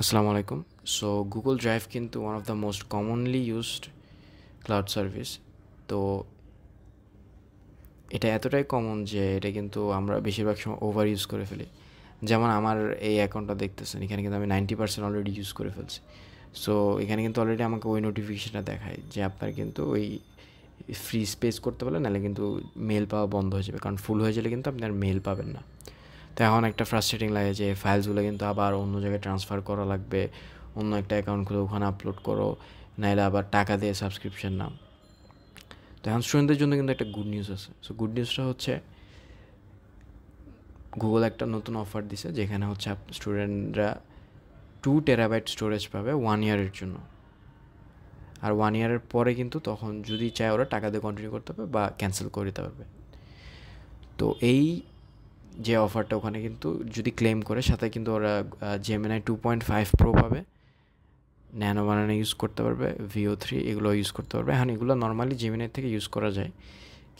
আসসালামু আলাইকুম। So Google drive কিন্তু one of the most commonly used cloud service. তো এটা এতটাই কমন যে এটা কিন্তু আমরা বেশিরভাগ সময় ওভার ইউজ করে ফেলি। যেমন আমার এই অ্যাকাউন্টটা দেখতেছেন, এখানে কিন্তু আমি 90% অলরেডি ইউজ করে ফেলছি। সো এখানে কিন্তু অলরেডি আমাকে ওই নোটিফিকেশানটা দেখায় যে আপনার কিন্তু ওই ফ্রি স্পেস করতে পারলে, নাহলে কিন্তু মেল পাওয়া বন্ধ হয়ে যাবে, কারণ ফুল হয়ে গেলে কিন্তু আপনি আর মেল পাবেন না। তো এখন একটা ফ্রাস্ট্রেটিং লাগে যে ফাইলসগুলো কিন্তু আবার অন্য জায়গায় ট্রান্সফার করা লাগবে, অন্য একটা অ্যাকাউন্ট খুলে ওখানে আপলোড করো, নাহলে আবার টাকা দিয়ে সাবস্ক্রিপশন নাও। তো এখন স্টুডেন্টদের জন্য কিন্তু একটা গুড নিউজ আছে। সো গুড নিউজটা হচ্ছে গুগল একটা নতুন অফার দিছে, যেখানে হচ্ছে স্টুডেন্টরা 2 টেরাবাইট স্টোরেজ পাবে 1 ইয়ারের জন্য। আর 1 ইয়ারের পরে কিন্তু তখন যদি চায় ওরা টাকা দিয়ে কন্টিনিউ করতে পারবে বা ক্যান্সেল করে দিতে পারবে। তো এই যে অফারটা ওখানে কিন্তু যদি ক্লেম করে, সাথে কিন্তু ওরা জেমিনাই 2.5 প্রো পাবে, ন্যানো বানানো ইউজ করতে পারবে, VO3 এগুলো ইউজ করতে পারবে। এখন এগুলো নর্মালি জেমিনাই থেকে ইউজ করা যায়,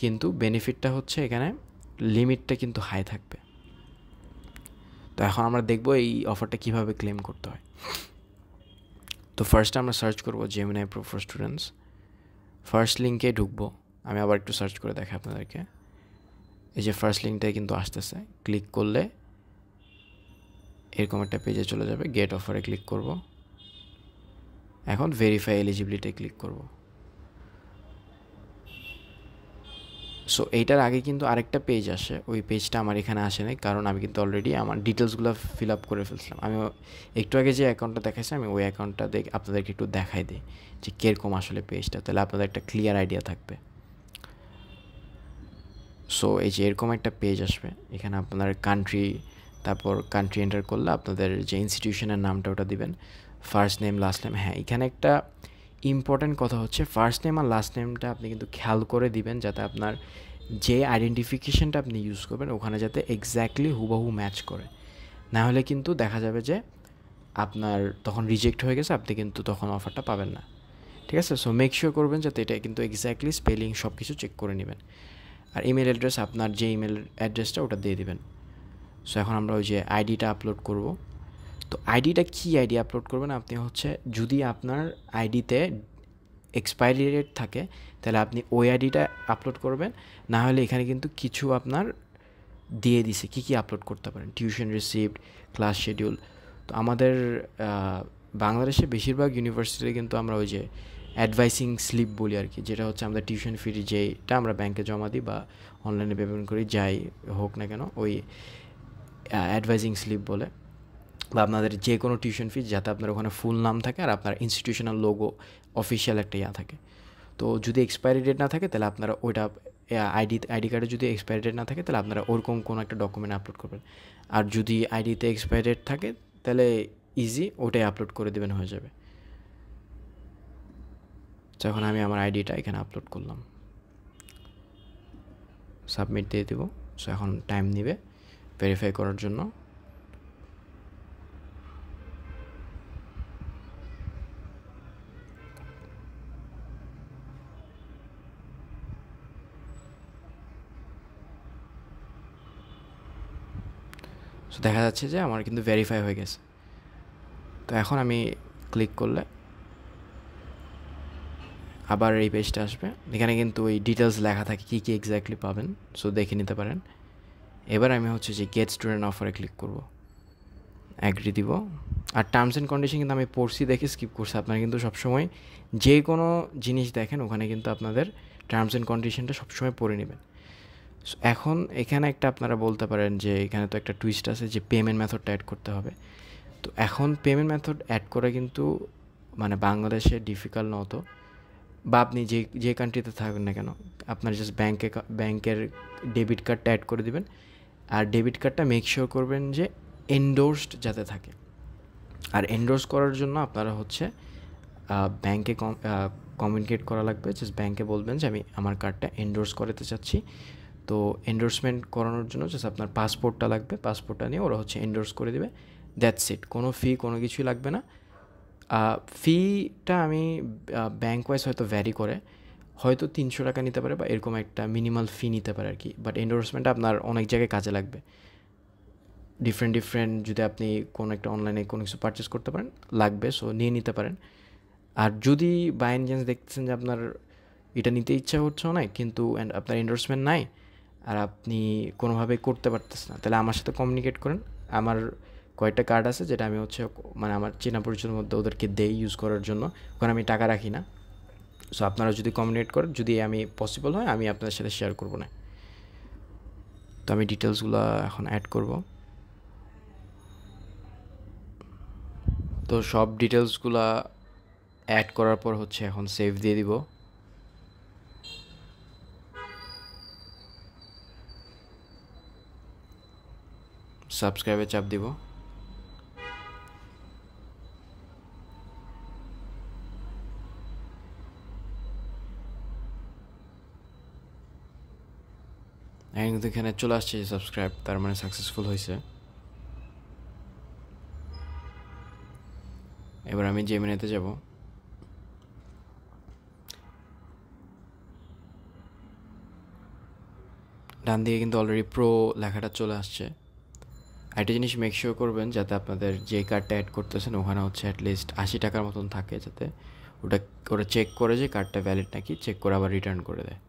কিন্তু বেনিফিটটা হচ্ছে এখানে লিমিটটা কিন্তু হাই থাকবে। তো এখন আমরা দেখব এই অফারটা কীভাবে ক্লেম করতে হয়। তো ফার্স্টে আমরা সার্চ করব Gemini pro for students. First লিঙ্কে ঢুকবো। আমি আবার একটু সার্চ করে দেখাই আপনাদেরকে। এই যে ফার্স্ট লিঙ্কটাই কিন্তু আসতেছে, ক্লিক করলে এরকম একটা পেজে চলে যাবে। গেট অফারে ক্লিক করব। এখন ভেরিফাই এলিজিবিলিটি ক্লিক করব। সো এইটার আগে কিন্তু আরেকটা পেজ আসে, ওই পেজটা আমার এখানে আসে নাই, কারণ আমি কিন্তু অলরেডি আমার ডিটেলসগুলো ফিল আপ করে ফেলছিলাম। আমি একটু আগে যে অ্যাকাউন্টটা দেখাইছি, আমি ওই অ্যাকাউন্টটা আপনাদেরকে একটু দেখাই দিই যে কীরকম আসলে পেজটা, তাহলে আপনাদের একটা ক্লিয়ার আইডিয়া থাকবে। সো এই যে এরকম একটা পেজ আসবে, এখানে আপনার কান্ট্রি, তারপর কান্ট্রি এন্টার করলে আপনাদের যে ইনস্টিটিউশনের নামটা ওটা দিবেন, ফার্স্ট নেম লাস্ট নেম। হ্যাঁ, এখানে একটা ইম্পর্ট্যান্ট কথা হচ্ছে ফার্স্ট নেম আর লাস্ট নেমটা আপনি কিন্তু খেয়াল করে দিবেন, যাতে আপনার যে আইডেন্টিফিকেশানটা আপনি ইউজ করবেন ওখানে যাতে এক্স্যাক্টলি হুবহু ম্যাচ করে। না হলে কিন্তু দেখা যাবে যে আপনার তখন রিজেক্ট হয়ে গেছে, আপনি কিন্তু তখন অফারটা পাবেন না। ঠিক আছে? সো মেক শিওর করবেন যাতে এটা কিন্তু এক্স্যাক্টলি স্পেলিং সব কিছু চেক করে নেবেন। আর ইমেল অ্যাড্রেস, আপনার যে ইমেল অ্যাড্রেসটা ওটা দিয়ে দিবেন। সো এখন আমরা ওই যে আইডিটা আপলোড করব। তো আইডিটা কী আইডি আপলোড করবেন আপনি হচ্ছে, যদি আপনার আইডিতে এক্সপায়ারি ডেট থাকে তাহলে আপনি ওই আইডিটা আপলোড করবেন। না হলে এখানে কিন্তু কিছু আপনার দিয়ে দিছে কী কী আপলোড করতে পারেন, টিউশন রিসিপ্ট, ক্লাস শিডিউল। তো আমাদের বাংলাদেশে বেশিরভাগ ইউনিভার্সিটিতে কিন্তু আমরা ওই যে অ্যাডভাইসিং স্লিপ বলি আর কি, যেটা হচ্ছে আমাদের টিউশন ফি যেটা আমরা ব্যাংকে জমা দিই বা অনলাইনে পেমেন্ট করি, যাই হোক না কেন, ওই অ্যাডভাইজিং স্লিপ বলে। বা আপনাদের যে কোনো টিউশন ফি, যাতে আপনার ওখানে ফুল নাম থাকে আর আপনার ইনস্টিটিউশনাল লোগো অফিসিয়াল একটা থাকে। তো যদি এক্সপায়ারি ডেট না থাকে তাহলে আপনারা ওইটা আইডি কার্ডে যদি এক্সপায়ারি ডেট না থাকে তাহলে আপনারা ওরকম কোনো একটা ডকুমেন্ট আপলোড করবেন। আর যদি আইডিতে এক্সপায়ারি ডেট থাকে তাহলে ইজি ওটাই আপলোড করে দেবেন, হয়ে যাবে। যখন আমি আমার আইডিটা এখানে আপলোড করলাম, সাবমিট দিয়ে দেবো। সো এখন টাইম নেবে ভেরিফাই করার জন্য। সো দেখা যাচ্ছে যে আমার কিন্তু ভেরিফাই হয়ে গেছে। তো এখন আমি ক্লিক করলে আবার এই পেজটা আসবে, এখানে কিন্তু ওই ডিটেলস লেখা থাকে কী কী এক্স্যাক্টলি পাবেন, সো দেখে নিতে পারেন। এবার আমি হচ্ছে যে গেট স্টুডেন্ট অফারে ক্লিক করব, অ্যাগ্রি দিব। আর টার্মস অ্যান্ড কন্ডিশন কিন্তু আমি পড়ছি দেখে স্কিপ করছি। আপনারা কিন্তু সবসময় যে কোনো জিনিস দেখেন ওখানে কিন্তু আপনাদের টার্মস অ্যান্ড কন্ডিশনটা সবসময় পড়ে নেবেন। এখন এখানে একটা আপনারা বলতে পারেন যে এখানে তো একটা টুইস্ট আছে যে পেমেন্ট মেথডটা অ্যাড করতে হবে। তো এখন পেমেন্ট মেথড অ্যাড করা কিন্তু মানে বাংলাদেশে ডিফিকাল্ট নতো, বা আপনি যে যে কান্ট্রিতে থাকুন না কেন, আপনার জাস্ট ব্যাংকের ডেবিট কার্ডটা অ্যাড করে দিবেন। আর ডেবিট কার্ডটা মেক শিওর করবেন যে এন্ডোর্সড যাতে থাকে। আর এন্ডোর্স করার জন্য আপনারা হচ্ছে ব্যাংকে কমিউনিকেট করা লাগবে। জাস্ট ব্যাংকে বলবেন যে আমি আমার কার্ডটা এন্ডোর্স করাতে চাচ্ছি। তো এন্ডোর্সমেন্ট করানোর জন্য জাস্ট আপনার পাসপোর্টটা লাগবে, পাসপোর্টটা নিয়ে ওরা হচ্ছে এন্ডোর্স করে দেবে। দ্যাটস ইট, কোনো ফি কোনো কিছুই লাগবে না। ফিটা আমি ব্যাঙ্ক ওয়াইজ হয়তো ভ্যারি করে, হয়তো 300 টাকা নিতে পারে বা এরকম একটা মিনিমাল ফি নিতে পারে আর কি। বাট এন্ডোর্সমেন্টটা আপনার অনেক জায়গায় কাজে লাগবে। ডিফারেন্ট যদি আপনি কোনো একটা অনলাইনে কোনো কিছু পারচেস করতে পারেন লাগবে, সো নিয়ে নিতে পারেন। আর যদি বাই এন্ড চান্স দেখতেছেন যে আপনার এটা নিতে ইচ্ছা হচ্ছে না কিন্তু আপনার এন্ডোর্সমেন্ট নাই আর আপনি কোনোভাবে করতে পারতেছেন না, তাহলে আমার সাথে কমিউনিকেট করেন। আমার কয়েকটা কার্ড আছে যেটা আমি হচ্ছে মানে আমার চেনা পরিচয়ের মধ্যে ওদেরকে দেই ইউজ করার জন্য, ওখানে আমি টাকা রাখি না। সো আপনারা যদি কমিউনিকেট করেন, যদি আমি পসিবল হয় আমি আপনাদের সাথে শেয়ার করবো না। তো আমি ডিটেলসগুলো এখন অ্যাড করব। তো সব ডিটেলসগুলো অ্যাড করার পর হচ্ছে এখন সেভ দিয়ে দিব। সাবস্ক্রাইবে চাপ দিব। এখন কিন্তু এখানে চলে আসছে সাবস্ক্রাইব, তার মানে সাকসেসফুল হয়েছে। এবার আমি জেমিনিতে যাব। ডান দিকে কিন্তু অলরেডি প্রো লেখাটা চলে আসছে। একটা জিনিস মেক শিওর করবেন যাতে আপনাদের যে কার্ডটা অ্যাড করতেছেন ওখানে হচ্ছে অ্যাটলিস্ট 80 টাকার মতন থাকে, যাতে ওটা চেক করে যে কার্ডটা ভ্যালিড নাকি, চেক করে আবার রিটার্ন করে দেয়।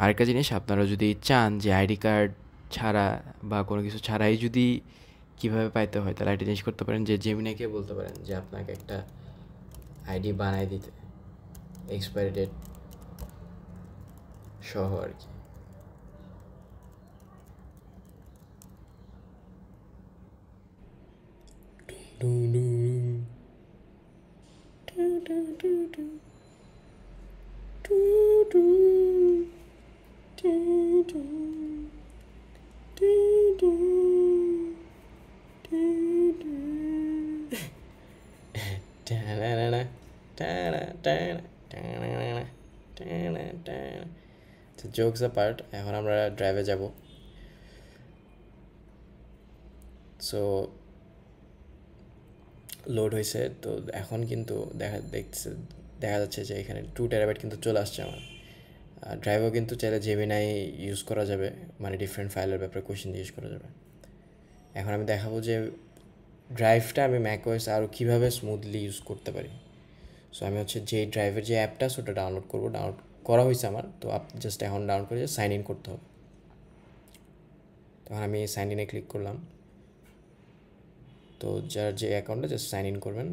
আরেকটা জিনিস, আপনারা যদি চান যে আইডি কার্ড ছাড়া বা কোনো কিছু ছাড়াই যদি কীভাবে পাইতে হয়, তাহলে একটা জিনিস করতে পারেন যে জেমিনাকে বলতে পারেন যে আপনাকে একটা আইডি বানাই দিতে, এক্সপায়ারি ডেট সহ আর কি। জোকস অ্যাপার্ট, এখন আমরা ড্রাইভে যাব। সো লোড হয়েছে, তো এখন কিন্তু দেখা যাচ্ছে যে এখানে 2 টেরাবাইট কিন্তু চলে আসছে আমার। ড্রাইভও কিন্তু চাইলে জেমিনাই ইউজ করা যাবে, মানে ডিফারেন্ট ফাইলের ব্যাপারে কোয়েশ্চেন জিজ্ঞেস করা যাবে। এখন আমি দেখাবো যে ড্রাইভটা আমি ম্যাকওএস আরও কীভাবে স্মুথলি ইউজ করতে পারি। সো আমি হচ্ছে যে ড্রাইভের যে অ্যাপটা ওটা ডাউনলোড করবো, ডাউনলোড করা হয়েছে আমার। তো জাস্ট এখন ডাউনলোড করে সাইন ইন করতে হবে। তখন আমি সাইন ইনে ক্লিক করলাম। তো যার যে অ্যাকাউন্টে জাস্ট সাইন ইন করবেন।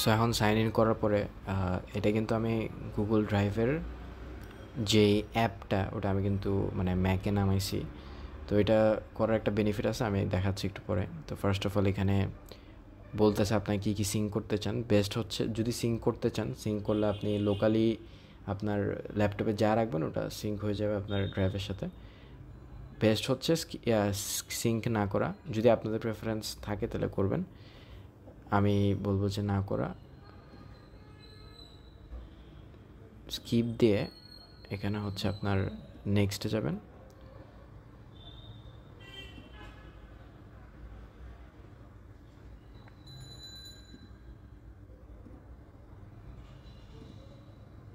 সো এখন সাইন ইন করার পরে এটা কিন্তু আমি গুগল ড্রাইভের যে অ্যাপটা ওটা আমি কিন্তু মানে ম্যাকে নামাইছি। তো এটা করার একটা বেনিফিট আছে, আমি দেখাচ্ছি একটু পরে। তো ফার্স্ট অফ অল এখানে বলতেছে আপনার কী সিঙ্ক করতে চান। বেস্ট হচ্ছে যদি সিঙ্ক করতে চান, সিঙ্ক করলে আপনি লোকালি আপনার ল্যাপটপে যা রাখবেন ওটা সিঙ্ক হয়ে যাবে আপনার ড্রাইভের সাথে। বেস্ট হচ্ছে সিঙ্ক না করা। যদি আপনাদের প্রেফারেন্স থাকে তাহলে করবেন, আমি বলবো যে না করা। স্কিপ দিয়ে এখানে হচ্ছে আপনার নেক্সটে যাবেন।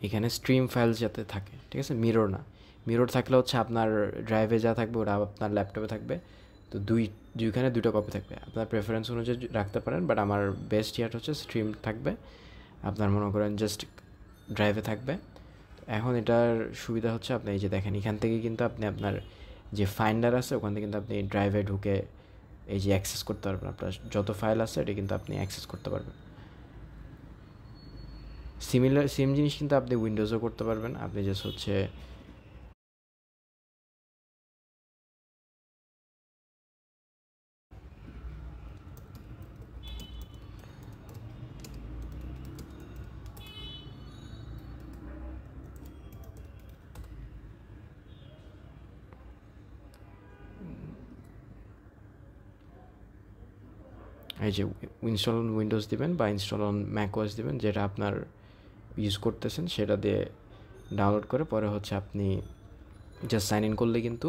এখানে স্ট্রিম ফাইলস যাতে থাকে, ঠিক আছে, মিরর না। মিরর থাকলে হচ্ছে আপনার ড্রাইভে যা থাকবে ওটা আপনার ল্যাপটপে থাকবে। তো দুইখানে দুটো কপি থাকবে, আপনার প্রেফারেন্স অনুযায়ী রাখতে পারেন। বাট আমার বেস্ট ইয়ার হচ্ছে স্ট্রিম থাকবে, আপনার মনে করেন জাস্ট ড্রাইভে থাকবে। এখন এটার সুবিধা হচ্ছে আপনি এই যে দেখেন, এখান থেকে কিন্তু আপনি আপনার যে ফাইন্ডার আছে ওখান থেকে কিন্তু আপনি ড্রাইভে ঢুকে এই যে অ্যাক্সেস করতে পারবেন। আপনার যত ফাইল আছে এটা কিন্তু আপনি অ্যাক্সেস করতে পারবেন। সেম জিনিস কিন্তু আপনি উইন্ডোজও করতে পারবেন। আপনি জাস্ট হচ্ছে এই যে ইনস্টল অন উইন্ডোজ দিবেন বা ইনস্টল অন ম্যাকওএস দিবেন, যেটা আপনার ইউজ করতেছেন সেটা দিয়ে ডাউনলোড করে পরে হচ্ছে আপনি জাস্ট সাইন ইন করলে কিন্তু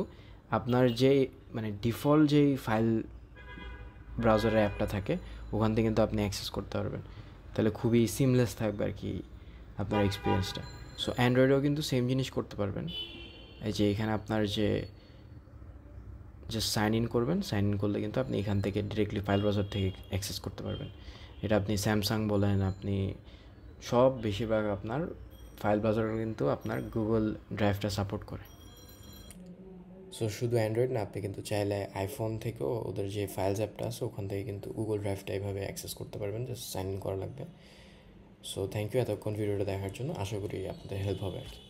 আপনার যে মানে ডিফল্ট যেই ফাইল ব্রাউজারের অ্যাপটা থাকে ওখান থেকে কিন্তু আপনি অ্যাক্সেস করতে পারবেন। তাহলে খুবই সিমলেস থাকবে আর কি আপনার এক্সপিরিয়েন্সটা। সো অ্যান্ড্রয়েডেও কিন্তু সেম জিনিস করতে পারবেন। এই যে এখানে আপনার যে সাইন ইন করবেন, সাইন ইন করলে কিন্তু আপনি এখান থেকে ডিরেক্টলি ফাইল ব্রাউজার থেকে অ্যাক্সেস করতে পারবেন। এটা আপনি স্যামসাং বলেন, আপনি সব বেশিরভাগ আপনার ফাইল ব্রাউজার কিন্তু আপনার গুগল ড্রাইভটা সাপোর্ট করে। সো শুধু অ্যান্ড্রয়েড না, আপনি কিন্তু চাইলে আইফোন থেকেও ওদের যে ফাইলস অ্যাপটা আছে ওখান থেকে কিন্তু গুগল ড্রাইভটা এইভাবে অ্যাক্সেস করতে পারবেন, জাস্ট সাইন ইন করা লাগবে। সো থ্যাংক ইউ এতক্ষণ ভিডিওটা দেখার জন্য, আশা করি আপনাদের হেল্প হবে আর কি।